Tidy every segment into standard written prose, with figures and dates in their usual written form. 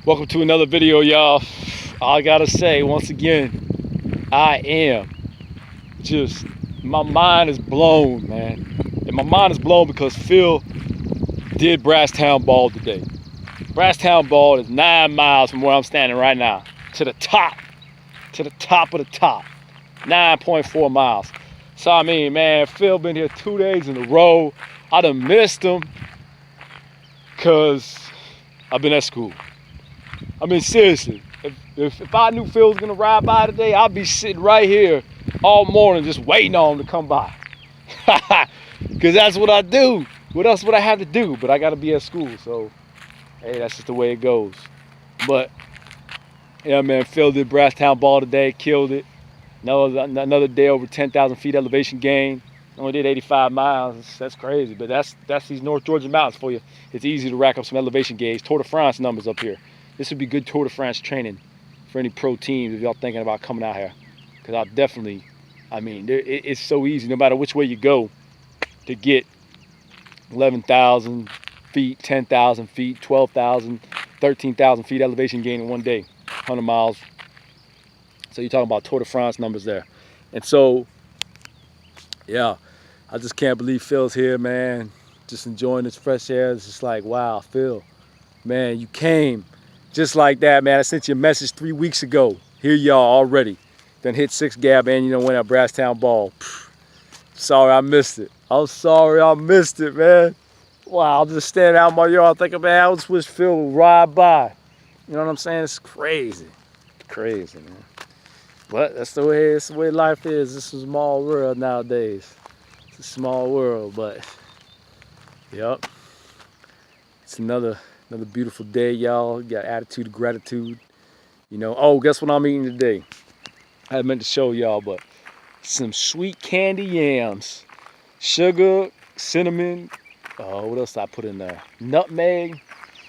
Welcome to another video, y'all. I gotta say, once again, I am just, my mind is blown, man. And my mind is blown because Phil did Brasstown Bald today. Brasstown Bald is 9 miles from where I'm standing right now. To the top of the top. 9.4 miles. So I mean, man, Phil been here 2 days in a row. I done missed him because I've been at school. I mean, seriously, if I knew Phil was gonna ride by today, I'd be sitting right here all morning just waiting on him to come by. Because that's what I do. What else would I have to do? But I gotta be at school, so hey, that's just the way it goes. But yeah, man, Phil did Brasstown Bald today, killed it. Another day over 10,000 feet elevation gain. Only did 85 miles. That's crazy, but that's these North Georgia mountains for you. It's easy to rack up some elevation gains. Tour de France numbers up here. This would be good Tour de France training for any pro teams if y'all thinking about coming out here. Because I'll definitely, I mean, it's so easy no matter which way you go to get 11,000 feet, 10,000 feet, 12,000, 13,000 feet elevation gain in one day, 100 miles. So you're talking about Tour de France numbers there. And so, yeah, I just can't believe Phil's here, man. Just enjoying this fresh air. It's just like, wow, Phil, man, you came just like that, man. I sent you a message 3 weeks ago. Here y'all already. Then hit 6 gap and you know went at Brasstown Bald. Sorry I missed it. I'm sorry I missed it, man. Wow, I'm just standing out in my yard thinking, man, I just wish Phil would ride by. You know what I'm saying? It's crazy. Crazy, man. But that's the way life is. This is a small world nowadays. It's a small world, but yep. It's another beautiful day, y'all. Got attitude of gratitude. You know, oh, guess what I'm eating today? I meant to show y'all, but some sweet candy yams. Sugar, cinnamon, what else did I put in there? Nutmeg.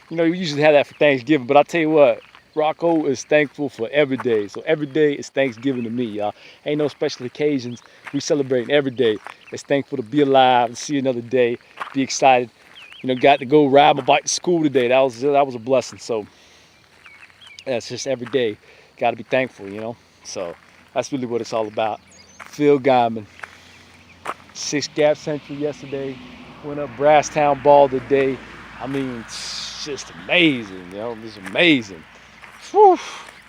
You know, you usually have that for Thanksgiving, but I tell you what, Rocco is thankful for every day. So every day is Thanksgiving to me, y'all. Ain't no special occasions. We celebrating every day. It's thankful to be alive and see another day. Be excited. You know, got to go ride my bike to school today. That was a blessing. So yeah, it's just every day. Got to be thankful, you know. So that's really what it's all about. Phil Gaimon. 6 Gap Central yesterday. Went up Brasstown Bald today. I mean, it's just amazing, you know. It's amazing. Whew,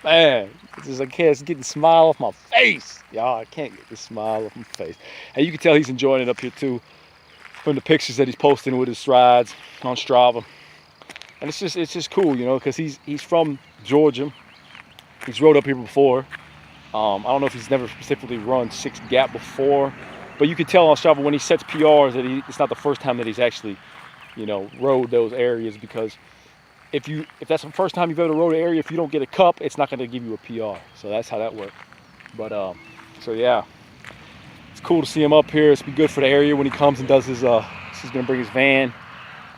man, I can't get the smile off my face, y'all. I can't get the smile off my face. And you can tell he's enjoying it up here too, from the pictures that he's posting with his strides on Strava. And it's just cool, you know, because he's from Georgia. He's rode up here before. I don't know if he's never specifically run 6 Gap before, but you can tell on Strava when he sets PRs that it's not the first time that he's actually, you know, rode those areas, because if that's the first time you've ever rode an area, if you don't get a cup, it's not going to give you a PR. So that's how that works. But so yeah, it's cool to see him up here. It's be good for the area when he comes and does his. He's going to bring his van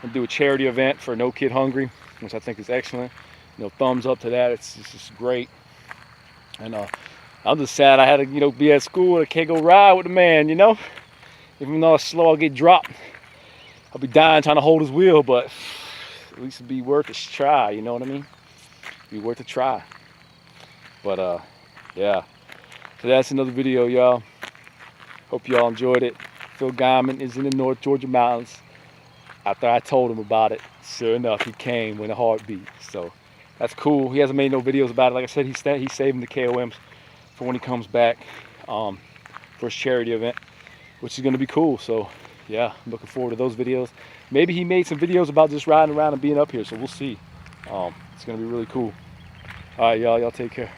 and do a charity event for No Kid Hungry, which I think is excellent. You know, thumbs up to that. It's just great. And I'm just sad I had to, you know, be at school and I can't go ride with the man. You know, even though it's slow, I'll get dropped. I'll be dying trying to hold his wheel, but at least it'd be worth a try, you know what I mean? Be worth a try. But yeah. So that's another video, y'all. Hope y'all enjoyed it. Phil Gaimon is in the North Georgia mountains. After I told him about it, sure enough, he came with a heartbeat. So that's cool. He hasn't made no videos about it. Like I said, he's saving the KOMs for when he comes back for his charity event, which is gonna be cool. So yeah, I'm looking forward to those videos. Maybe he made some videos about just riding around and being up here, so we'll see. It's gonna be really cool. All right, y'all take care.